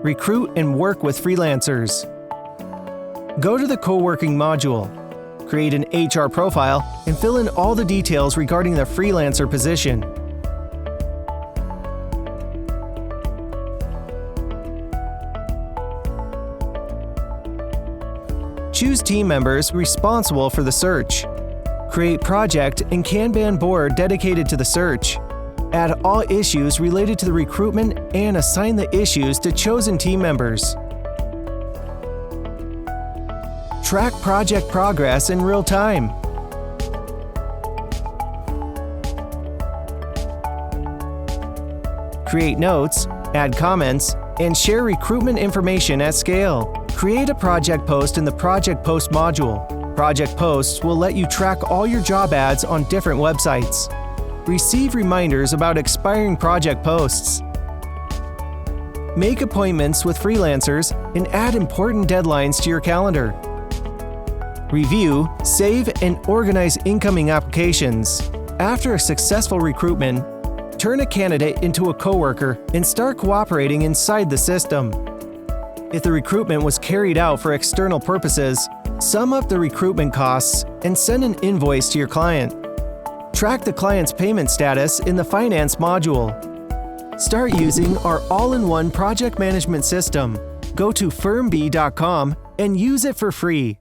recruit and work with freelancers. Go to the Coworking module, create an HR profile, and fill in all the details regarding the freelancer position. Choose team members responsible for the search. Create project and kanban board dedicated to the search. Add all issues related to the recruitment and assign the issues to chosen team members. Track project progress in real time. Create notes, add comments, and share recruitment information at scale. Create a project post in the Project Post module. Project posts will let you track all your job ads on different websites. Receive reminders about expiring project posts. Make appointments with freelancers and add important deadlines to your calendar. Review, save, and organize incoming applications. After a successful recruitment, turn a candidate into a coworker and start cooperating inside the system. If the recruitment was carried out for external purposes, sum up the recruitment costs and send an invoice to your client. Track the client's payment status in the Finance module. Start using our all-in-one project management system. Go to Firmbee.com and use it for free.